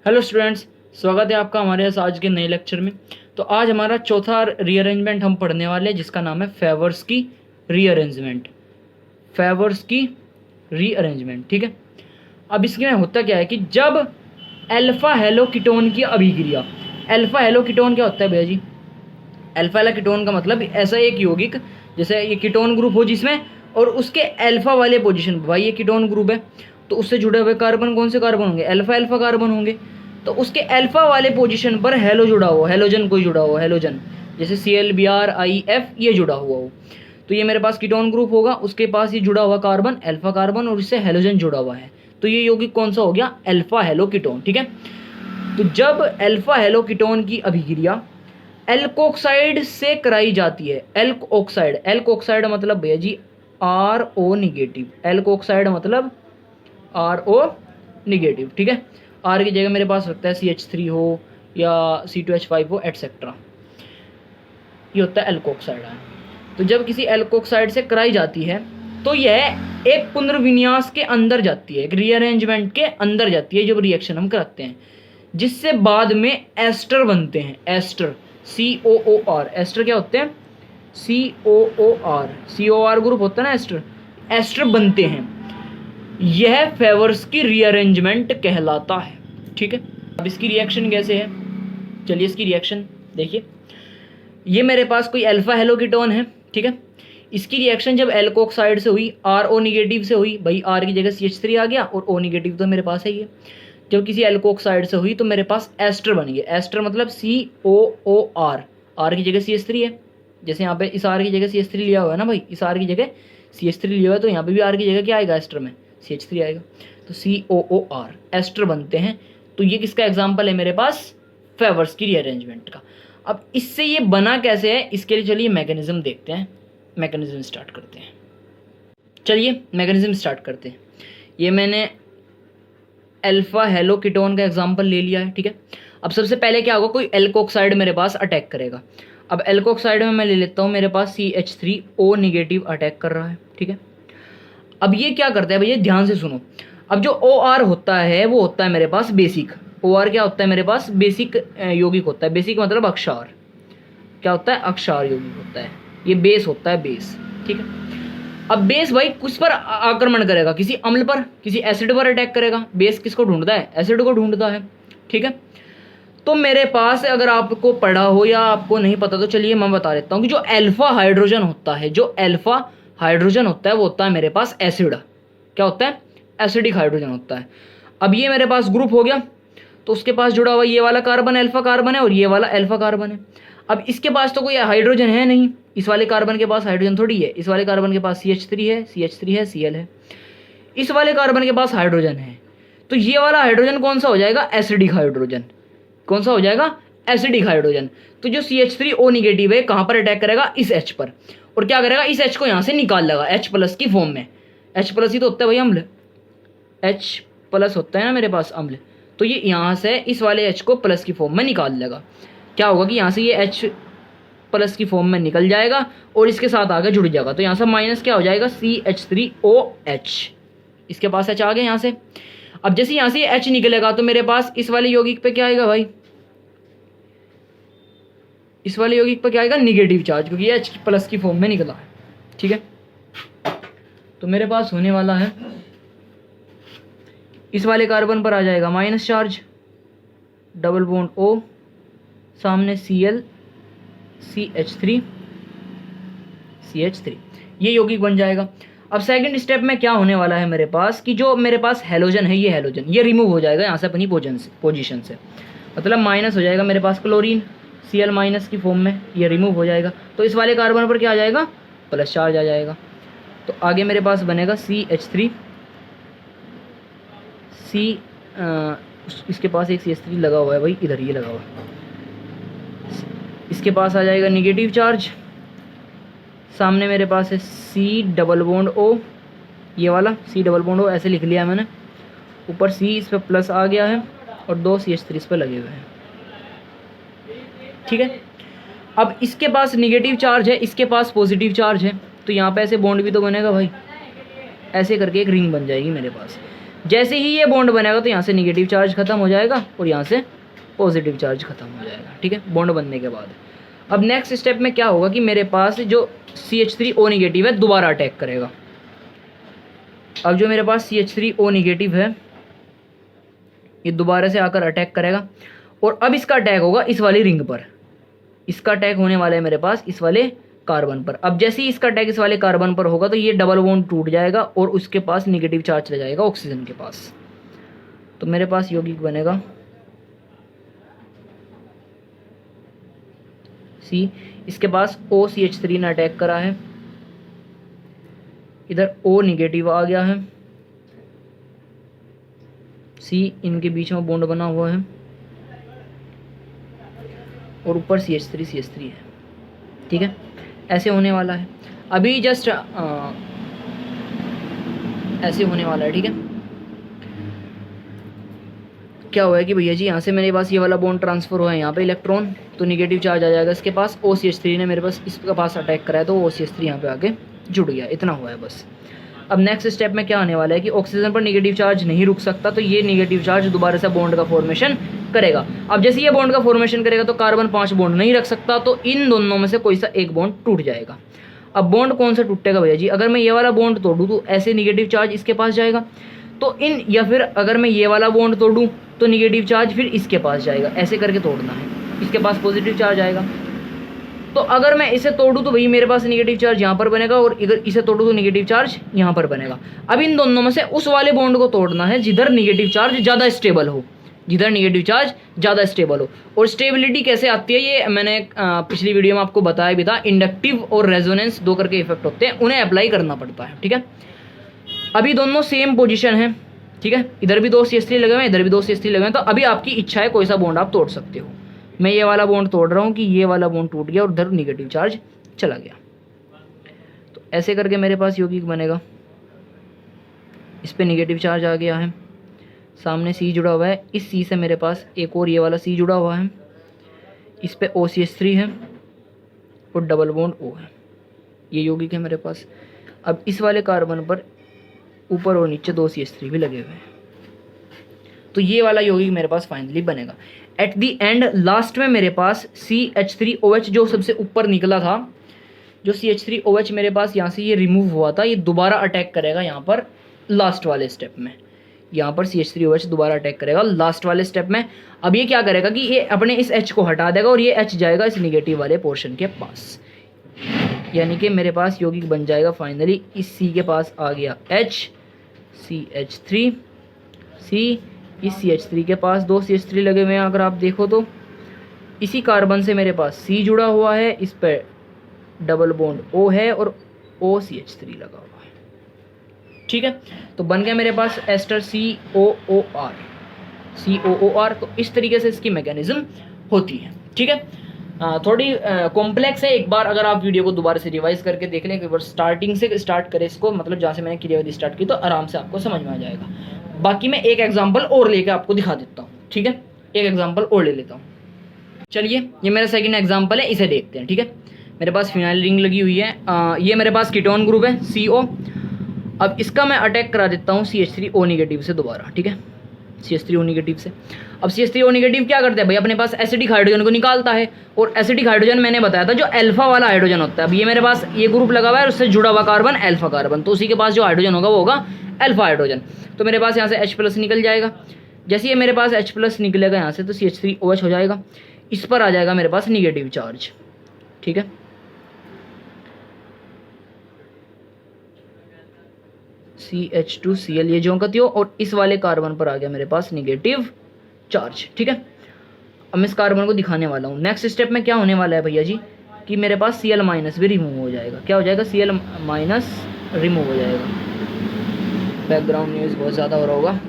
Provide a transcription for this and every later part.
Hello students, स्वागत है आपका हमारे आज के नए लेक्चर में। तो आज हमारा चौथा रीअरेंजमेंट हम पढ़ने वाले हैं जिसका नाम है फेवर्स की रीअरेंजमेंट। फेवर्स की रीअरेंजमेंट, ठीक है। अब इसमें होता क्या है कि जब अल्फा हेलो कीटोन की अभिक्रिया, अल्फा हेलो कीटोन क्या होता है भैया जी? अल्फा हेलो कीटोन का मतलब ऐसा एक यौगिक, जैसे ये कीटोन ग्रुप हो जिसमें और उसके अल्फा वाले पोजीशन, भाई ये कीटोन ग्रुप है तो उससे जुड़े हुए कार्बन कौन से कार्बन होंगे? अल्फा अल्फा कार्बन होंगे। तो उसके अल्फा वाले पोजीशन पर हेलो जुड़ा हुआ, हेलोजन कोई जुड़ा हुआ, हेलोजन जैसे ClBr ये जुड़ा हुआ हो, तो ये मेरे पास कीटोन ग्रुप होगा। उसके पास ये जुड़ा हुआ कार्बन अल्फा कार्बन और इससे हेलोजन जुड़ा हुआ है, तो ये यौगिक कौन सा हो गया? अल्फा हेलो कीटोन, ठीक है। तो जब अल्फा हेलो कीटोन की अभिक्रिया एल्कोक्साइड से कराई जाती है, एल्कोक्साइड, एल्कोक्साइड मतलब भैया जी RO निगेटिव, एल्कोक्साइड मतलब RO निगेटिव, ठीक है। R की जगह मेरे पास रखता है CH3 हो या C2H5 हो एटसेट्रा, ये होता है एल्कोक्साइड। तो जब किसी एल्कोक्साइड से कराई जाती है तो यह एक पुनर्विन्यास के अंदर जाती है, एक रीअरेंजमेंट के अंदर जाती है जब रिएक्शन हम कराते हैं, जिससे बाद में एस्टर बनते हैं। एस्टर COOR, एस्टर क्या होते हैं? COOR ग्रुप होता है ना एस्टर, एस्टर बनते हैं। यह फेवर्स की रीअरेंजमेंट कहलाता है, ठीक है। अब इसकी रिएक्शन कैसे है, चलिए इसकी रिएक्शन देखिए। ये मेरे पास कोई अल्फा हेलो कीटोन है, ठीक है। इसकी रिएक्शन जब एल्कोक्साइड से हुई, RO निगेटिव से हुई, भाई R की जगह CH3 आ गया और O निगेटिव तो मेरे पास है ही है। जब किसी एल्कोक्साइड से हुई तो मेरे पास एस्टर बन गया। एस्टर मतलब COOR, R की जगह CH3 है, जैसे यहाँ पे इस R की जगह CH3 लिया हुआ है ना भाई, इस R की जगह CH3 लिया हुआ है, तो यहाँ पे भी R की जगह क्या आएगा? एस्टर में CH3 आएगा, तो COOR एस्टर बनते हैं। तो ये किसका एग्जाम्पल है मेरे पास? फेवर्स की रीअरेंजमेंट का। अब इससे ये बना कैसे है, इसके लिए चलिए मैकेनिज्म देखते हैं, मैकेनिज्म स्टार्ट करते हैं। चलिए मैकेनिज्म स्टार्ट करते हैं। ये मैंने अल्फा हेलो कीटोन का एग्जाम्पल ले लिया है, ठीक है। अब सबसे पहले क्या होगा, कोई एल्कोक्साइड मेरे पास अटैक करेगा। अब एल्कोक्साइड में मैं ले लेता हूँ, मेरे पास CH3O निगेटिव अटैक कर रहा है, ठीक है। अब ये क्या करता है भैया, ध्यान से सुनो। अब जो OR होता है वो होता है मेरे पास बेसिक। OR क्या होता है मेरे पास? बेसिक यौगिक होता है। बेसिक मतलब अक्षार, क्या होता है? अक्षार यौगिक होता है। ये बेस होता है, बेस, ठीक है। अब बेस भाई किस पर आक्रमण करेगा? किसी अम्ल पर, किसी एसिड पर अटैक करेगा। बेस किसको ढूंढता है? एसिड को ढूंढता है, ठीक है। तो मेरे पास अगर आपको पढ़ा हो या आपको नहीं पता तो चलिए मैं बता देता हूँ कि जो अल्फा हाइड्रोजन होता है, जो अल्फा हाइड्रोजन होता है वो होता है मेरे पास एसिड। क्या होता है? एसिडिक हाइड्रोजन होता है। अब ये मेरे पास ग्रुप हो गया, तो उसके पास जुड़ा हुआ ये वाला कार्बन अल्फा कार्बन है और ये वाला अल्फा कार्बन है। अब इसके पास तो कोई हाइड्रोजन है नहीं, इस वाले कार्बन के पास हाइड्रोजन थोड़ी है। इस वाले कार्बन के पास CH3 है, CH3 है, Cl है। इस वाले कार्बन के पास हाइड्रोजन है, तो ये वाला हाइड्रोजन कौन सा हो जाएगा? Acidic hydrogen. कौन सा हो जाएगा? Acidic hydrogen. तो जो CH3O निगेटिव है कहाँ पर अटैक करेगा? इस H पर, और क्या करेगा? इस H को यहाँ से निकाल लेगा H+ की फॉर्म में। H+ ही तो होता है भाई अम्ल, H+ होता है ना मेरे पास अम्ल, तो ये यहाँ से इस वाले H को प्लस की फॉर्म में निकाल लेगा। क्या होगा कि यहाँ से ये H+ की फॉर्म में निकल जाएगा और इसके साथ आगे जुड़ जाएगा, तो यहाँ से माइनस क्या हो जाएगा? CH3OH। इसके पास H आ गया यहाँ से। अब जैसे यहाँ से H निकलेगा तो मेरे पास इस वाले यौगिक पे क्या आएगा भाई? इस वाले यौगिक पे क्या आएगा? निगेटिव चार्ज, क्योंकि ये H+ की फॉर्म में निकला है, ठीक है। तो मेरे पास होने वाला है इस वाले कार्बन पर आ जाएगा minus charge, double bond O, सामने Cl CH3 CH3, ये यौगिक बन जाएगा। अब सेकंड स्टेप में क्या होने वाला है मेरे पास कि जो मेरे पास हेलोजन है, ये हेलोजन ये रिमूव हो जाएगा यहाँ से अपनी पोजीशन से, मतलब माइनस हो जाएगा मेरे पास क्लोरीन Cl- की फॉर्म में, ये रिमूव हो जाएगा। तो इस वाले कार्बन पर क्या आ जाएगा? प्लस चार्ज आ जाएगा। तो आगे मेरे पास बनेगा CH3 इसके पास एक CH3 लगा हुआ है भाई, इधर ये लगा हुआ है। इसके पास आ जाएगा निगेटिव चार्ज, सामने मेरे पास है C+O, ये वाला C+O ऐसे लिख लिया मैंने, ऊपर C इस पर प्लस आ गया है और 2 CH3 इस पर लगे हुए हैं, ठीक है। अब इसके पास निगेटिव चार्ज है, इसके पास पॉजिटिव चार्ज है, तो यहाँ पे ऐसे बॉन्ड भी तो बनेगा भाई, ऐसे करके एक रिंग बन जाएगी मेरे पास। जैसे ही ये बॉन्ड बनेगा तो यहाँ से निगेटिव चार्ज खत्म हो जाएगा और यहाँ से पॉजिटिव चार्ज खत्म हो जाएगा, ठीक है, बॉन्ड बनने के बाद। अब नेक्स्ट स्टेप में क्या होगा कि मेरे पास जो CH3O निगेटिव है दोबारा अटैक करेगा। अब जो मेरे पास CH3O निगेटिव है ये दोबारा से आकर अटैक करेगा और अब इसका अटैक होगा इस वाली रिंग पर। इसका अटैक होने वाला है मेरे पास इस वाले कार्बन पर। अब जैसे ही इसका अटैक इस वाले कार्बन पर होगा तो ये डबल बॉन्ड टूट जाएगा और उसके पास निगेटिव चार्ज चला जाएगा ऑक्सीजन के पास। तो मेरे पास यौगिक बनेगा C। इसके पास OCH3 ने अटैक करा है, इधर O निगेटिव आ गया है, C इनके बीच में बॉन्ड बना हुआ है और ऊपर CH3 है, ठीक है। ऐसे होने वाला है, अभी जस्ट ऐसे होने वाला है, ठीक है। क्या हुआ है कि भैया जी यहाँ से मेरे पास ये वाला बॉन्ड ट्रांसफर हुआ है यहाँ पे इलेक्ट्रॉन, तो निगेटिव चार्ज आ जाएगा इसके पास। OCH3 ने मेरे पास इसके पास अटैक करा है तो OCH3 यहाँ पे आके जुड़ गया, इतना हुआ है बस। अब नेक्स्ट स्टेप में क्या आने वाला है कि ऑक्सीजन पर निगेटिव चार्ज नहीं रुक सकता, तो ये निगेटिव चार्ज दोबारा से बॉन्ड का फॉर्मेशन करेगा। अब जैसे ये बॉन्ड का फॉर्मेशन करेगा तो कार्बन 5 बॉन्ड नहीं रख सकता, तो इन दोनों में से कोई सा एक बॉन्ड टूट जाएगा। अब बॉन्ड कौन सा टूटेगा भैया जी? अगर मैं ये वाला बॉन्ड तोड़ूँ तो ऐसे निगेटिव चार्ज इसके पास जाएगा, तो इन, या फिर अगर मैं ये वाला बॉन्ड तोड़ूँ तो निगेटिव चार्ज फिर इसके पास जाएगा, ऐसे करके तोड़ना है, इसके पास पॉजिटिव चार्ज आएगा। तो अगर मैं इसे तोड़ूँ तो भाई मेरे पास निगेटिव चार्ज यहाँ पर बनेगा और इधर इसे तोड़ूँ तो निगेटिव चार्ज यहाँ पर बनेगा। अब इन दोनों में से उस वाले बॉन्ड को तोड़ना है जिधर निगेटिव चार्ज ज़्यादा स्टेबल हो, जिधर निगेटिव चार्ज ज़्यादा स्टेबल हो। और स्टेबिलिटी कैसे आती है ये मैंने पिछली वीडियो में आपको बताया भी था। इंडक्टिव और रेजोनेंस 2 करके इफेक्ट होते हैं, उन्हें अप्लाई करना पड़ता है, ठीक है। अभी दोनों सेम पोजीशन है, ठीक है, इधर भी 2 CH3 लगे हुए हैं, इधर भी 2 CH3 लगे हुए हैं, तो अभी आपकी इच्छा है कोई सा बॉन्ड आप तोड़ सकते हो। मैं ये वाला बॉन्ड तोड़ रहा हूँ कि ये वाला बॉन्ड टूट गया और उधर निगेटिव चार्ज चला गया, तो ऐसे करके मेरे पास यौगिक बनेगा। इस पे निगेटिव चार्ज आ गया है, सामने C जुड़ा हुआ है, इस C से मेरे पास एक और ये वाला C जुड़ा हुआ है, इस पे OCH3 है और डबल बॉन्ड O है, ये यौगिक है मेरे पास। अब इस वाले कार्बन पर ऊपर और नीचे 2 CH3 भी लगे हुए हैं, तो ये वाला यौगिक मेरे पास फाइनली बनेगा। एट दी एंड लास्ट में मेरे पास CH3OH जो सबसे ऊपर निकला था, जो CH3OH मेरे पास यहाँ से ये रिमूव हुआ था, ये दोबारा अटैक करेगा यहाँ पर लास्ट वाले स्टेप में। यहाँ पर CH3OH दोबारा अटैक करेगा लास्ट वाले स्टेप में। अब ये क्या करेगा कि ये अपने इस H को हटा देगा और ये H जाएगा इस निगेटिव वाले पोर्शन के पास, यानी कि मेरे पास यौगिक बन जाएगा फाइनली। इस C के पास आ गया H, CH3, C, इस CH3 के पास 2 CH3 लगे हुए हैं। अगर आप देखो तो इसी कार्बन से मेरे पास C जुड़ा हुआ है, इस पर डबल बॉन्ड O है और OCH3 लगा हुआ है, ठीक है। तो बन गया मेरे पास एस्टर COOR। तो इस तरीके से इसकी मैकेनिज्म होती है, ठीक है। थोड़ी कॉम्प्लेक्स है, एक बार अगर आप वीडियो को दोबारा से रिवाइज करके देख लें, एक बार स्टार्टिंग से स्टार्ट करें इसको, मतलब जहाँ से मैंने क्रियाविधि स्टार्ट की, तो आराम से आपको समझ में आ जाएगा। बाकी मैं एक एग्जांपल और लेके आपको दिखा देता हूँ, ठीक है, एक एग्जांपल और ले लेता हूँ। चलिए, ये मेरा सेकंड एग्जांपल है, इसे देखते हैं, ठीक है। मेरे पास फिनाइल रिंग लगी हुई है, ये मेरे पास कीटोन ग्रुप है CO। अब इसका मैं अटैक करा देता हूँ CH3O निगेटिव से दोबारा, ठीक है, CH3O निगेटिव से। अब CH3O निगेटिव क्या करता है भाई, अपने पास एसिडिक हाइड्रोजन को निकालता है, और एसिडिक हाइड्रोजन मैंने बताया था जो अल्फा वाला हाइड्रोजन होता है। अब ये मेरे पास ये ग्रुप लगा हुआ है और उससे जुड़ा हुआ कार्बन अल्फा कार्बन, तो उसी के पास जो हाइड्रोजन होगा वो होगा अल्फा हाइड्रोजन। तो मेरे पास यहाँ से H+ निकल जाएगा। जैसे ये मेरे पास H+ निकलेगा यहाँ से तो CH3OH हो जाएगा, इस पर आ जाएगा मेरे पास निगेटिव चार्ज, ठीक है। CH2Cl ये ज्योंकतियों, और इस वाले कार्बन पर आ गया मेरे पास निगेटिव चार्ज, ठीक है। अब मैं इस कार्बन को दिखाने वाला हूँ। नेक्स्ट स्टेप में क्या होने वाला है भैया जी कि मेरे पास Cl- भी रिमूव हो जाएगा। क्या हो जाएगा? Cl- रिमूव हो जाएगा। बैकग्राउंड न्यूज़ बहुत ज़्यादा हो रहा होगा।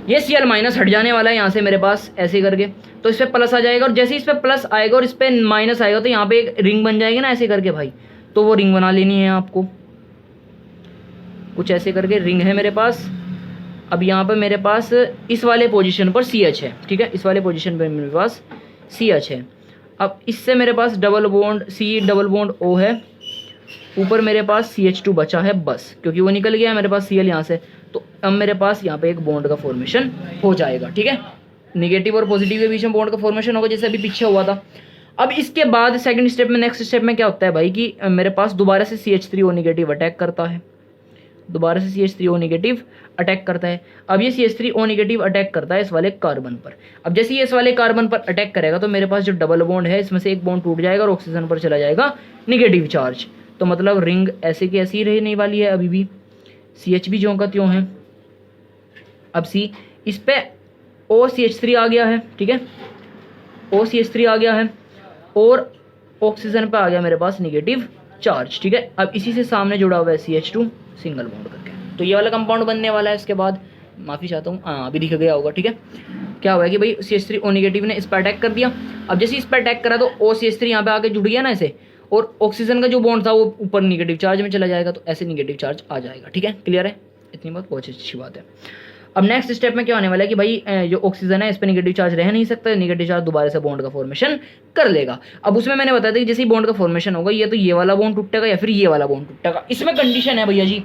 ये Cl- हट जाने वाला है यहाँ से मेरे पास, ऐसे करके, तो इस पर प्लस आ जाएगा, और जैसे इस पर प्लस आएगा और इस पर माइनस आएगा तो यहाँ पे एक रिंग बन जाएगी ना, ऐसे करके भाई, तो वो रिंग बना लेनी है आपको, कुछ ऐसे करके रिंग है मेरे पास। अब यहाँ पर मेरे पास इस वाले पोजीशन पर CH है, ठीक है, इस वाले पोजीशन पर मेरे पास CH है। अब इससे मेरे पास डबल बॉन्ड O है, ऊपर मेरे पास CH2 बचा है बस, क्योंकि वो निकल गया है मेरे पास Cl यहाँ से, तो अब मेरे पास यहाँ पे एक बॉन्ड का फॉर्मेशन हो जाएगा, ठीक है। निगेटिव और पॉजिटिव के बीच में बॉन्ड का फॉर्मेशन होगा जैसे अभी पीछे हुआ था। अब इसके बाद सेकंड स्टेप में, नेक्स्ट स्टेप में क्या होता है भाई कि मेरे पास दोबारा से CH3O नेगेटिव अटैक करता है, दोबारा से CH3O नेगेटिव अटैक करता है। अब ये CH3O नेगेटिव अटैक करता है इस वाले कार्बन पर। अब जैसे ये इस वाले कार्बन पर अटैक करेगा तो मेरे पास जो डबल बॉन्ड है इसमें से एक बॉन्ड टूट जाएगा और ऑक्सीजन पर चला जाएगा नेगेटिव चार्ज। तो मतलब रिंग ऐसे की ऐसी ही रहने वाली है अभी भी, CH भी ज्यों का त्यों है। अब C इस पे OCH3 आ गया है, ठीक है, OCH3 आ गया है और ऑक्सीजन पे आ गया मेरे पास नेगेटिव चार्ज, ठीक है। अब इसी से सामने जुड़ा हुआ है CH2 सिंगल बॉन्ड करके, तो ये वाला कंपाउंड बनने वाला है। इसके बाद माफ़ी चाहता हूँ, हाँ अभी दिख गया होगा, ठीक है। क्या हुआ है कि भाई CH3O नेगेटिव ने इस पर अटैक कर दिया। अब जैसे इस पर अटैक करा तो OCH3 यहाँ पे आके जुड़ गया ना ऐसे, और ऑक्सीजन का जो बॉन्ड था वो ऊपर नेगेटिव चार्ज में चला जाएगा, तो ऐसे नेगेटिव चार्ज आ जाएगा, ठीक है। क्लियर है, इतनी बात बहुत अच्छी बात है। अब नेक्स्ट स्टेप में क्या होने वाला है कि भाई जो ऑक्सीजन है इस पर नेगेटिव चार्ज रह नहीं सकता, नेगेटिव चार्ज दोबारा से बॉन्ड का फॉर्मेशन कर लेगा। अब उसमें मैंने बताया था कि जैसे ही बॉन्ड का फॉर्मेशन होगा ये तो ये वाला बॉन्ड टूटेगा या फिर ये वाला बॉन्ड टूटेगा। इसमें कंडीशन है भैया जी,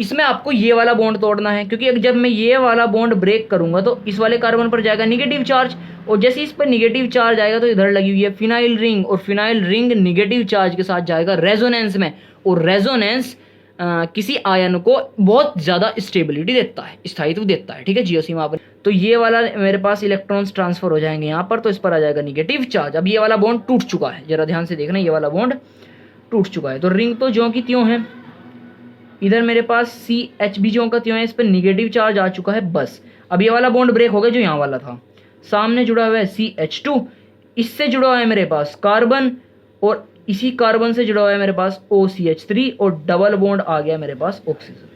इसमें आपको ये वाला बॉन्ड तोड़ना है, क्योंकि जब मैं ये वाला बॉन्ड ब्रेक करूंगा तो इस वाले कार्बन पर जाएगा नेगेटिव चार्ज, और जैसे इस पर नेगेटिव चार्ज आएगा तो इधर लगी हुई है फिनाइल रिंग, और फिनाइल रिंग नेगेटिव चार्ज के साथ जाएगा रेजोनेंस में, और रेजोनेंस किसी आयन को बहुत ज़्यादा स्टेबिलिटी देता है, स्थायित्व देता है, ठीक है, जीओ सीमा पर। तो ये वाला मेरे पास इलेक्ट्रॉन्स ट्रांसफर हो जाएंगे यहाँ पर, तो इस पर आ जाएगा नेगेटिव चार्ज। अब ये वाला बॉन्ड टूट चुका है, जरा ध्यान से देखना, ये वाला बॉन्ड टूट चुका है, तो रिंग तो ज्यों की त्यों है। इधर मेरे पास CH भी ज्यों का त्यों है, इस पर नेगेटिव चार्ज आ चुका है बस। अब ये वाला बॉन्ड ब्रेक हो गया जो यहाँ वाला था, सामने जुड़ा हुआ है CH2, इससे जुड़ा हुआ है मेरे पास कार्बन, और इसी कार्बन से जुड़ा हुआ है मेरे पास OCH3, और डबल बॉन्ड आ गया मेरे पास ऑक्सीजन।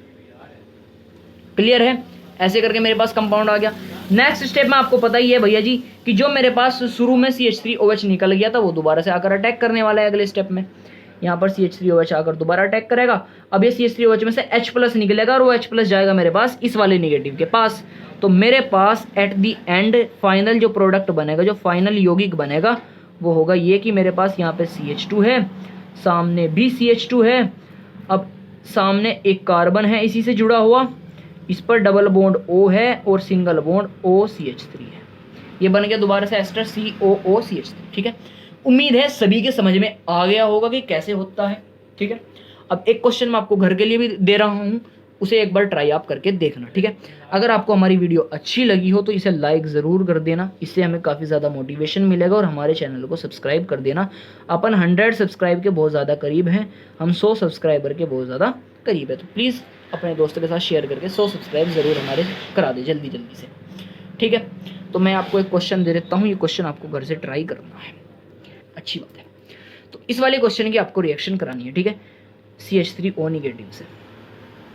क्लियर है, ऐसे करके मेरे पास कंपाउंड आ गया। नेक्स्ट स्टेप में आपको पता ही है भैया जी कि जो मेरे पास शुरू में CH3OH निकल गया था वो दोबारा से आकर अटैक करने वाला है अगले स्टेप में। यहाँ पर CH3OH आकर दोबारा अटैक करेगा। अब ये CH3OH में से H+ निकलेगा और वो H+ जाएगा मेरे पास इस वाले नेगेटिव के पास। तो मेरे पास एट दी एंड फाइनल जो प्रोडक्ट बनेगा, जो फाइनल यौगिक बनेगा वो होगा ये कि मेरे पास यहाँ पे CH2 है, सामने भी CH2 है, अब सामने एक कार्बन है इसी से जुड़ा हुआ, इस पर डबल बॉन्ड O है और सिंगल बॉन्ड OCH3 है। ये बन गया दोबारा से एस्टर COOCH3, ठीक है। उम्मीद है सभी के समझ में आ गया होगा कि कैसे होता है, ठीक है। अब एक क्वेश्चन मैं आपको घर के लिए भी दे रहा हूँ, उसे एक बार ट्राई आप करके देखना, ठीक है। अगर आपको हमारी वीडियो अच्छी लगी हो तो इसे लाइक ज़रूर कर देना, इससे हमें काफ़ी ज़्यादा मोटिवेशन मिलेगा, और हमारे चैनल को सब्सक्राइब कर देना। अपन 100 सब्सक्राइब के बहुत ज़्यादा करीब हैं, हम 100 सब्सक्राइबर के बहुत ज़्यादा करीब है। तो प्लीज़ अपने दोस्तों के साथ शेयर करके 100 सब्सक्राइब ज़रूर हमारे करा दे जल्दी जल्दी से, ठीक है। तो मैं आपको एक क्वेश्चन दे देता हूँ, ये क्वेश्चन आपको घर से ट्राई करना है, अच्छी बात है। तो इस वाले क्वेश्चन की आपको रिएक्शन करानी है, ठीक है, CH3O नेगेटिव से,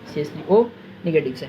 CH3O नेगेटिव से।